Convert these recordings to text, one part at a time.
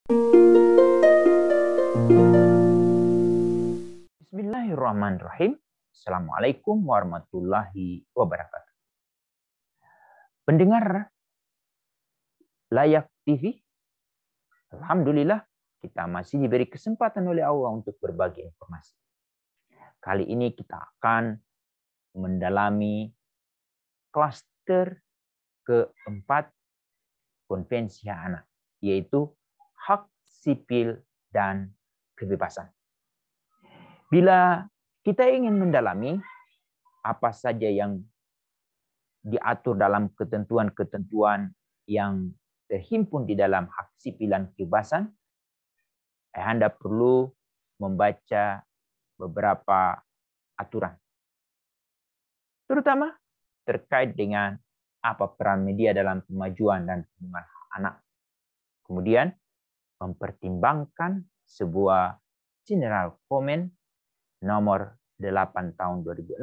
Bismillahirrahmanirrahim. Assalamualaikum warahmatullahi wabarakatuh. Pendengar Layak TV, alhamdulillah kita masih diberi kesempatan oleh Allah untuk berbagi informasi. Kali ini kita akan mendalami klaster keempat Konvensi Hak Anak, yaitu hak sipil dan kebebasan. Bila kita ingin mendalami apa saja yang diatur dalam ketentuan-ketentuan yang terhimpun di dalam hak sipil dan kebebasan, Anda perlu membaca beberapa aturan. Terutama terkait dengan apa peran media dalam pemajuan dan perlindungan hak anak. Kemudian mempertimbangkan sebuah General Comment nomor 8 tahun 2006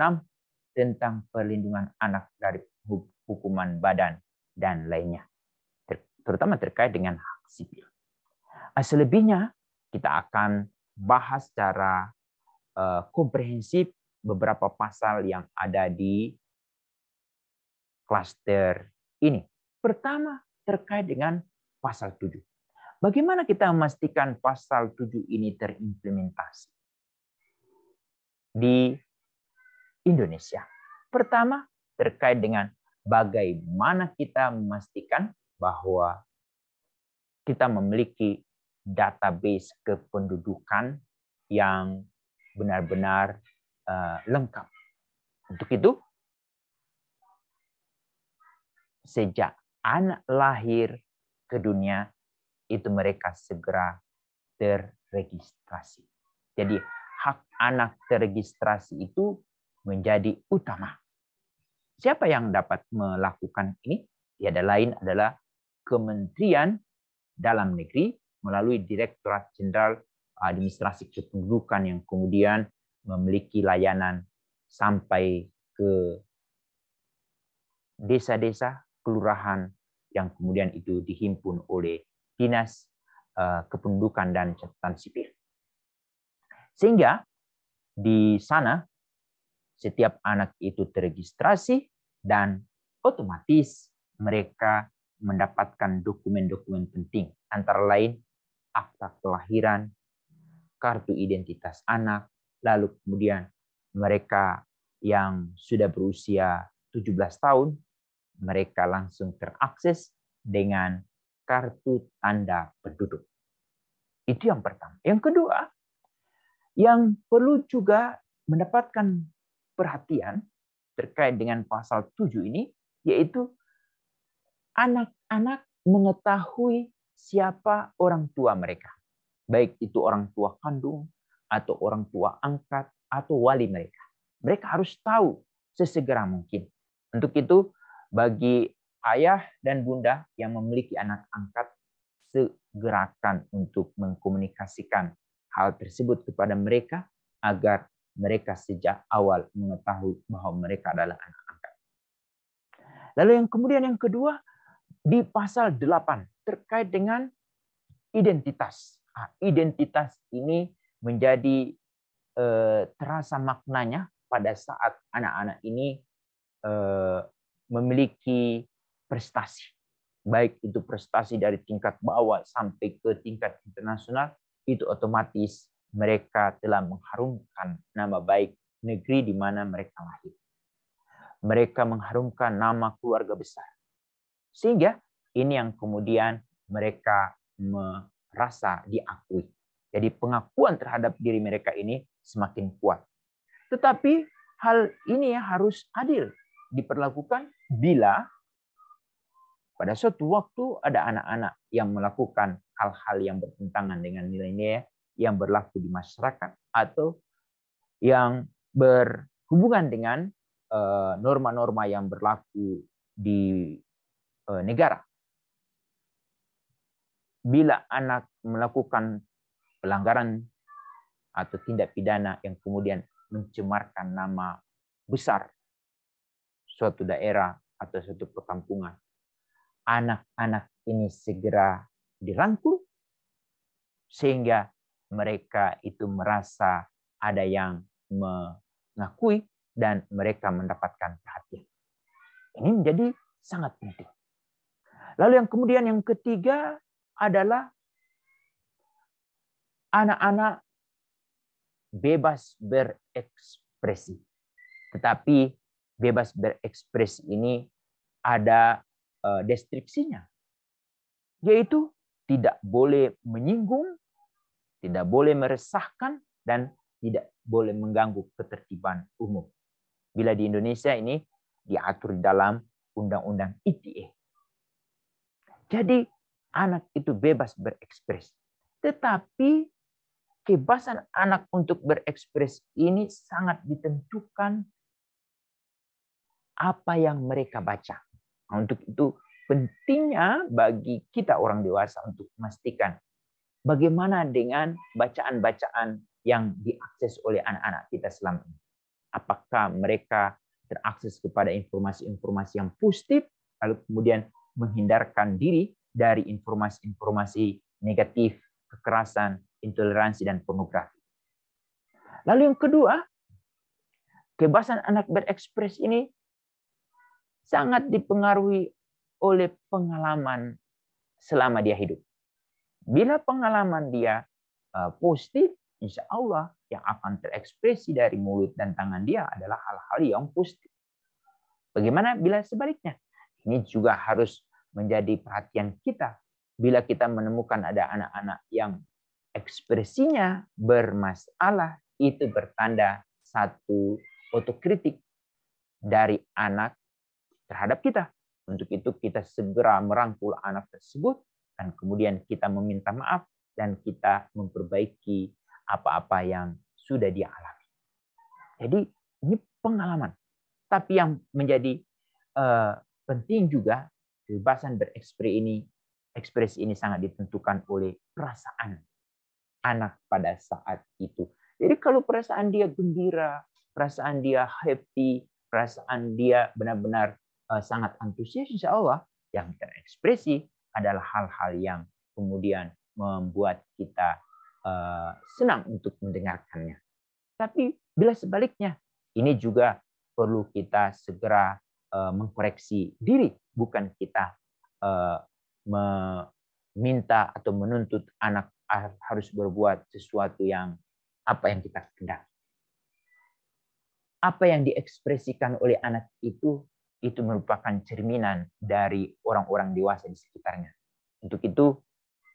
tentang perlindungan anak dari hukuman badan dan lainnya, terutama terkait dengan hak sipil. Selebihnya kita akan bahas secara komprehensif beberapa pasal yang ada di klaster ini. Pertama, terkait dengan pasal 7. Bagaimana kita memastikan pasal 7 ini terimplementasi di Indonesia? Pertama, terkait dengan bagaimana kita memastikan bahwa kita memiliki database kependudukan yang benar-benar lengkap. Untuk itu, sejak anak lahir ke dunia, itu mereka segera terregistrasi. Jadi hak anak terregistrasi itu menjadi utama. Siapa yang dapat melakukan ini? Tiada lain adalah Kementerian Dalam Negeri melalui Direktorat Jenderal Administrasi Kependudukan yang kemudian memiliki layanan sampai ke desa-desa, kelurahan yang kemudian itu dihimpun oleh Dinas Kependudukan dan Catatan Sipil. Sehingga di sana setiap anak itu terregistrasi dan otomatis mereka mendapatkan dokumen-dokumen penting, antara lain akta kelahiran, kartu identitas anak, lalu kemudian mereka yang sudah berusia 17 tahun, mereka langsung terakses dengan kartu tanda penduduk. Itu yang pertama. Yang kedua, yang perlu juga mendapatkan perhatian terkait dengan pasal 7 ini, yaitu anak-anak mengetahui siapa orang tua mereka. Baik itu orang tua kandung, atau orang tua angkat, atau wali mereka. Mereka harus tahu sesegera mungkin. Untuk itu, bagi ayah dan bunda yang memiliki anak angkat, segerakan untuk mengkomunikasikan hal tersebut kepada mereka agar mereka sejak awal mengetahui bahwa mereka adalah anak angkat. Lalu yang kedua, di pasal 8 terkait dengan identitas. Identitas ini menjadi terasa maknanya pada saat anak-anak ini memiliki prestasi. Baik itu prestasi dari tingkat bawah sampai ke tingkat internasional, itu otomatis mereka telah mengharumkan nama baik negeri di mana mereka lahir. Mereka mengharumkan nama keluarga besar. Sehingga ini yang kemudian mereka merasa diakui. Jadi pengakuan terhadap diri mereka ini semakin kuat. Tetapi hal ini harus adil diperlakukan bila pada suatu waktu ada anak-anak yang melakukan hal-hal yang bertentangan dengan nilai-nilai yang berlaku di masyarakat atau yang berhubungan dengan norma-norma yang berlaku di negara. Bila anak melakukan pelanggaran atau tindak pidana yang kemudian mencemarkan nama besar suatu daerah atau suatu perkampungan, anak-anak ini segera dirangkul sehingga mereka itu merasa ada yang mengakui dan mereka mendapatkan perhatian. Ini menjadi sangat penting. Lalu yang kemudian yang ketiga adalah anak-anak bebas berekspresi. Tetapi bebas berekspresi ini ada deskripsinya, yaitu tidak boleh menyinggung, tidak boleh meresahkan, dan tidak boleh mengganggu ketertiban umum. Bila di Indonesia ini diatur dalam Undang-Undang ITE. Jadi anak itu bebas berekspresi. Tetapi kebebasan anak untuk berekspresi ini sangat ditentukan apa yang mereka baca. Nah, untuk itu pentingnya bagi kita orang dewasa untuk memastikan bagaimana dengan bacaan-bacaan yang diakses oleh anak-anak kita selama ini. Apakah mereka terakses kepada informasi-informasi yang positif, lalu kemudian menghindarkan diri dari informasi-informasi negatif, kekerasan, intoleransi, dan pornografi. Lalu yang kedua, kebebasan anak berekspresi ini sangat dipengaruhi oleh pengalaman selama dia hidup. Bila pengalaman dia positif, insya Allah yang akan terekspresi dari mulut dan tangan dia adalah hal-hal yang positif. Bagaimana bila sebaliknya? Ini juga harus menjadi perhatian kita. Bila kita menemukan ada anak-anak yang ekspresinya bermasalah, itu bertanda satu otokritik dari anak terhadap kita. Untuk itu kita segera merangkul anak tersebut dan kemudian kita meminta maaf dan kita memperbaiki apa-apa yang sudah dia alami. Jadi ini pengalaman. Tapi yang menjadi penting juga, kebebasan berekspresi ini sangat ditentukan oleh perasaan anak pada saat itu. Jadi kalau perasaan dia gembira, perasaan dia happy, perasaan dia benar-benar sangat antusias, insya Allah yang terekspresi adalah hal-hal yang kemudian membuat kita senang untuk mendengarkannya. Tapi bila sebaliknya, ini juga perlu kita segera mengkoreksi diri, bukan kita meminta atau menuntut anak harus berbuat sesuatu yang apa yang kita kehendaki. Apa yang diekspresikan oleh anak itu merupakan cerminan dari orang-orang dewasa di sekitarnya. Untuk itu,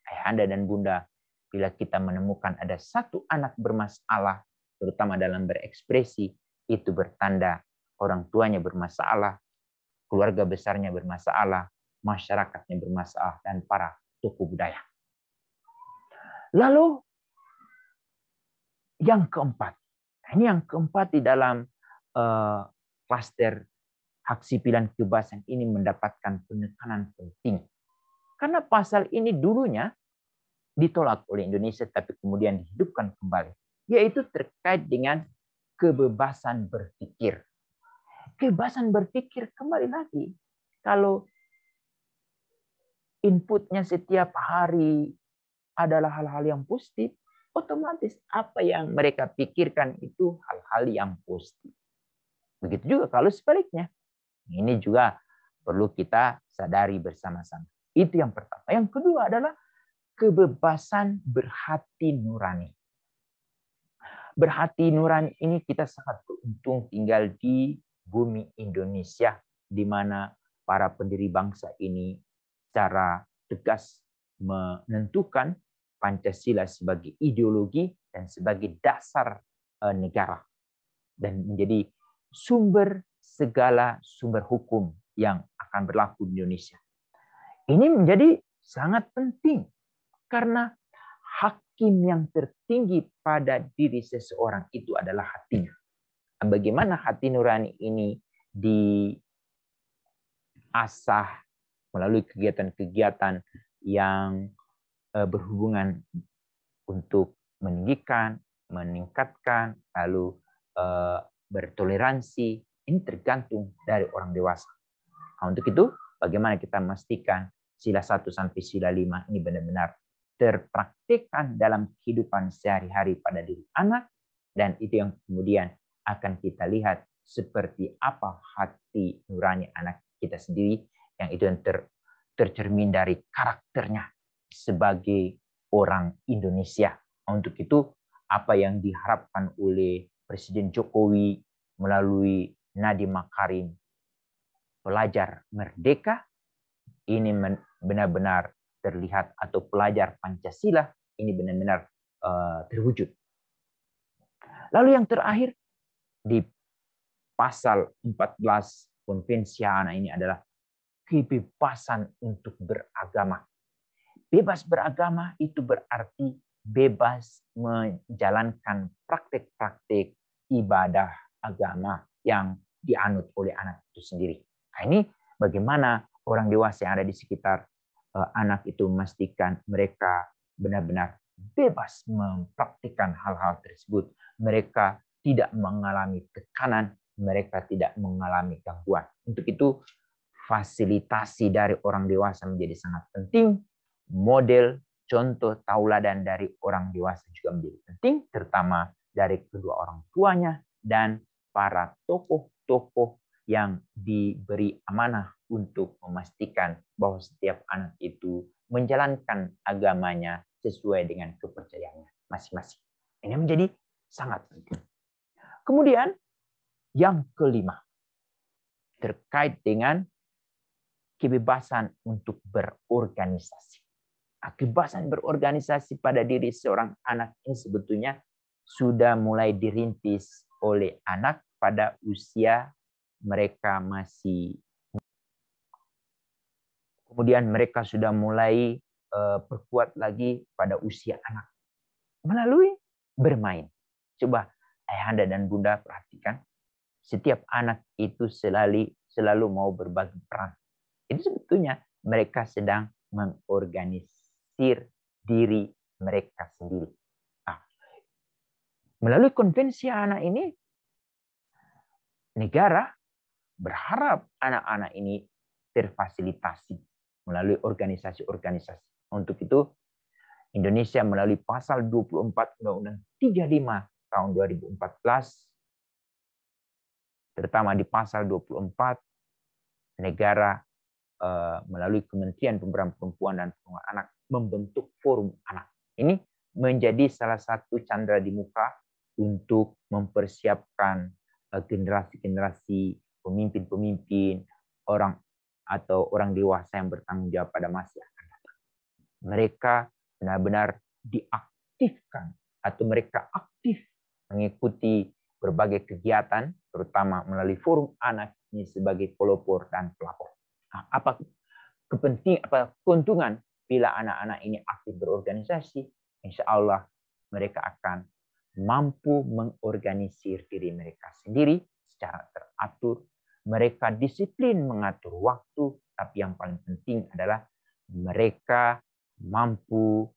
ayahanda dan bunda, bila kita menemukan ada satu anak bermasalah, terutama dalam berekspresi, itu bertanda orang tuanya bermasalah, keluarga besarnya bermasalah, masyarakatnya bermasalah, dan para tokoh budaya. Lalu yang keempat, ini yang keempat di dalam klaster hak sipil dan kebebasan ini mendapatkan penekanan penting. Karena pasal ini dulunya ditolak oleh Indonesia, tapi kemudian dihidupkan kembali, yaitu terkait dengan kebebasan berpikir. Kebebasan berpikir kembali lagi, kalau inputnya setiap hari adalah hal-hal yang positif, otomatis apa yang mereka pikirkan itu hal-hal yang positif. Begitu juga kalau sebaliknya. Ini juga perlu kita sadari bersama-sama. Itu yang pertama. Yang kedua adalah kebebasan berhati nurani. Berhati nurani ini kita sangat beruntung tinggal di bumi Indonesia, di mana para pendiri bangsa ini secara tegas menentukan Pancasila sebagai ideologi dan sebagai dasar negara dan menjadi sumber segala sumber hukum yang akan berlaku di Indonesia. Ini menjadi sangat penting karena hakim yang tertinggi pada diri seseorang itu adalah hatinya. Bagaimana hati nurani ini diasah melalui kegiatan-kegiatan yang berhubungan untuk meninggikan, meningkatkan, lalu bertoleransi, ini tergantung dari orang dewasa. Nah, untuk itu, bagaimana kita memastikan sila 1 sampai sila 5 ini benar-benar terpraktikkan dalam kehidupan sehari-hari pada diri anak, dan itu yang kemudian akan kita lihat seperti apa hati nurani anak kita sendiri, yang itu yang tercermin dari karakternya sebagai orang Indonesia. Untuk itu, apa yang diharapkan oleh Presiden Jokowi melalui Nadiem Makarim, pelajar merdeka, ini benar-benar terlihat, atau pelajar Pancasila ini benar-benar terwujud. Lalu yang terakhir di pasal 14 Konvensi Anak ini adalah kebebasan untuk beragama. Bebas beragama itu berarti bebas menjalankan praktik-praktik ibadah agama yang dianut oleh anak itu sendiri. Nah, ini bagaimana orang dewasa yang ada di sekitar anak itu memastikan mereka benar-benar bebas mempraktikkan hal-hal tersebut. Mereka tidak mengalami tekanan, mereka tidak mengalami gangguan. Untuk itu, fasilitasi dari orang dewasa menjadi sangat penting. Model, contoh, tauladan dari orang dewasa juga menjadi penting, terutama dari kedua orang tuanya dan para tokoh-tokoh yang diberi amanah untuk memastikan bahwa setiap anak itu menjalankan agamanya sesuai dengan kepercayaannya masing-masing. Ini menjadi sangat penting. Kemudian yang kelima, terkait dengan kebebasan untuk berorganisasi. Kebebasan berorganisasi pada diri seorang anak ini sebetulnya sudah mulai dirintis oleh anak pada usia mereka masih. Kemudian mereka sudah mulai perkuat lagi pada usia anak melalui bermain. Coba ayahanda dan bunda perhatikan, setiap anak itu selalu mau berbagi peran. Itu sebetulnya mereka sedang mengorganisir diri mereka sendiri. Nah, melalui konvensi anak ini, negara berharap anak-anak ini terfasilitasi melalui organisasi-organisasi. Untuk itu, Indonesia melalui pasal 24 Undang-Undang 35 tahun 2014, terutama di pasal 24, negara melalui Kementerian Pemberdayaan Perempuan dan Perlindungan Anak membentuk Forum Anak. Ini menjadi salah satu candra di muka untuk mempersiapkan generasi-generasi pemimpin-pemimpin, orang dewasa yang bertanggung jawab pada masa yang akan datang. Mereka benar-benar diaktifkan, atau mereka aktif mengikuti berbagai kegiatan, terutama melalui Forum Anak ini sebagai pelopor dan pelapor. Apa keuntungan bila anak-anak ini aktif berorganisasi? Insya Allah mereka akan mampu mengorganisir diri mereka sendiri secara teratur. Mereka disiplin mengatur waktu, tapi yang paling penting adalah mereka mampu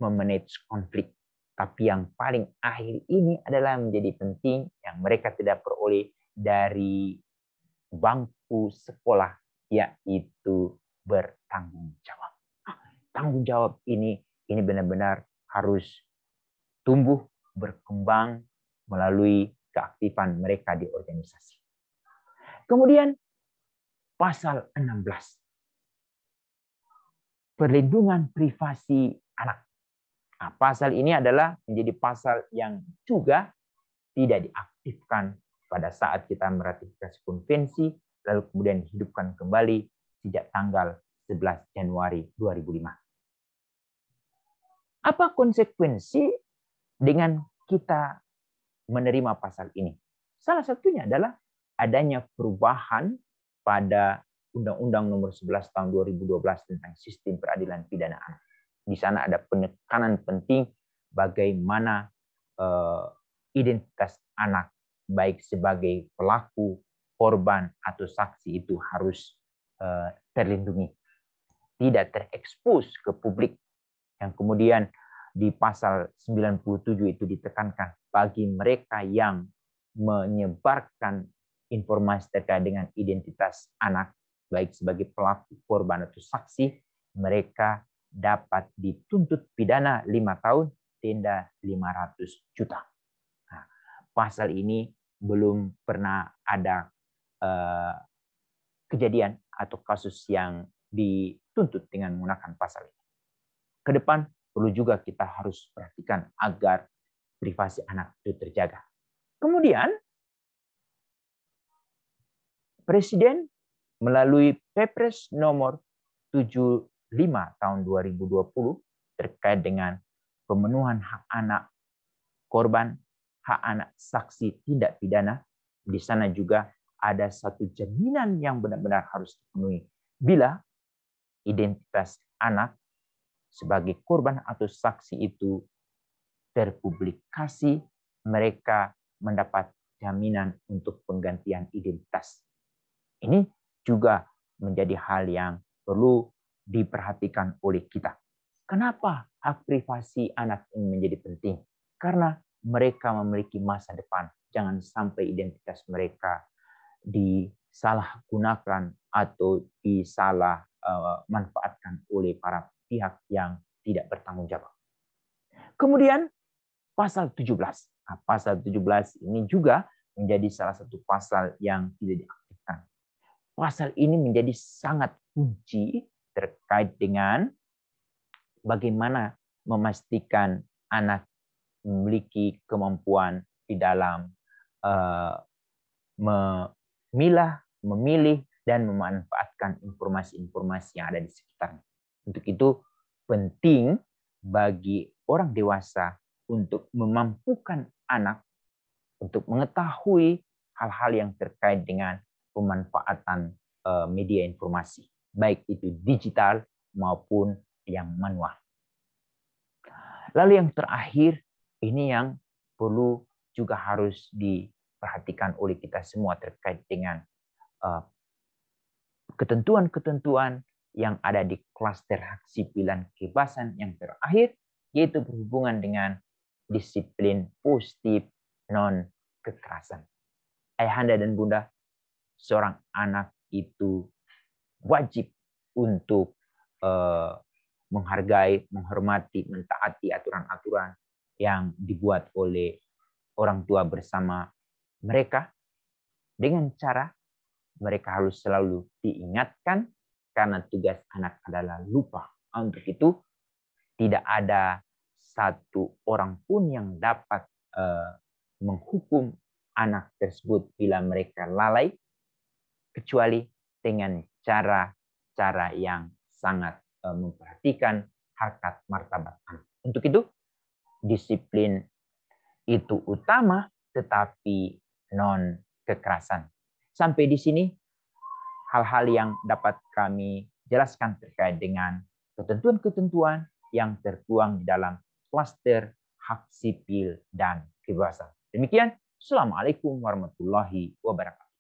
memanage konflik. Tapi yang paling akhir ini adalah menjadi penting, yang mereka tidak peroleh dari bangku sekolah, yaitu bertanggung jawab. Tanggung jawab ini benar-benar harus tumbuh berkembang melalui keaktifan mereka di organisasi. Kemudian pasal 16, perlindungan privasi anak. Nah, pasal ini adalah menjadi pasal yang juga tidak diaktifkan pada saat kita meratifikasi konvensi, lalu kemudian dihidupkan kembali sejak tanggal 11 Januari 2005. Apa konsekuensi dengan kita menerima pasal ini? Salah satunya adalah adanya perubahan pada Undang-Undang Nomor 11 Tahun 2012 tentang Sistem Peradilan Pidana Anak. Di sana ada penekanan penting bagaimana identitas anak, baik sebagai pelaku, korban, atau saksi, itu harus terlindungi, tidak terekspos ke publik. Yang kemudian di pasal 97 itu ditekankan bagi mereka yang menyebarkan informasi terkait dengan identitas anak, baik sebagai pelaku, korban, atau saksi, mereka dapat dituntut pidana 5 tahun, denda 500 juta. Nah, pasal ini belum pernah ada kejadian atau kasus yang dituntut dengan menggunakan pasal ini. Ke depan perlu juga kita harus perhatikan agar privasi anak itu terjaga. Kemudian Presiden melalui Perpres nomor 75 tahun 2020 terkait dengan pemenuhan hak anak korban, hak anak saksi tindak pidana. Di sana juga ada satu jaminan yang benar-benar harus dipenuhi. Bila identitas anak sebagai korban atau saksi itu terpublikasi, mereka mendapat jaminan untuk penggantian identitas. Ini juga menjadi hal yang perlu diperhatikan oleh kita. Kenapa hak privasi anak ini menjadi penting? Karena mereka memiliki masa depan. Jangan sampai identitas mereka disalahgunakan atau disalah manfaatkan oleh para pihak yang tidak bertanggung jawab. Kemudian pasal 17. Nah, pasal 17 ini juga menjadi salah satu pasal yang tidak diaktifkan. Pasal ini menjadi sangat kunci terkait dengan bagaimana memastikan anak memiliki kemampuan di dalam memilah, memilih, dan memanfaatkan informasi-informasi yang ada di sekitarnya. Untuk itu penting bagi orang dewasa untuk memampukan anak untuk mengetahui hal-hal yang terkait dengan pemanfaatan media informasi, baik itu digital maupun yang manual. Lalu yang terakhir, ini yang perlu juga harus diperhatikan oleh kita semua terkait dengan ketentuan-ketentuan yang ada di klaster hak sipil dan kebebasan yang terakhir, yaitu berhubungan dengan disiplin positif non-kekerasan. Ayahanda dan bunda, seorang anak itu wajib untuk menghargai, menghormati, mentaati aturan-aturan yang dibuat oleh orang tua bersama mereka dengan cara mereka harus selalu diingatkan karena tugas anak adalah lupa. Untuk itu tidak ada satu orang pun yang dapat menghukum anak tersebut bila mereka lalai, kecuali dengan cara-cara yang sangat memperhatikan harkat martabat anak. Untuk itu, disiplin itu utama, tetapi non kekerasan. Sampai di sini hal-hal yang dapat kami jelaskan terkait dengan ketentuan-ketentuan yang tertuang di dalam klaster hak sipil dan kebebasan. Demikian, Assalamualaikum warahmatullahi wabarakatuh.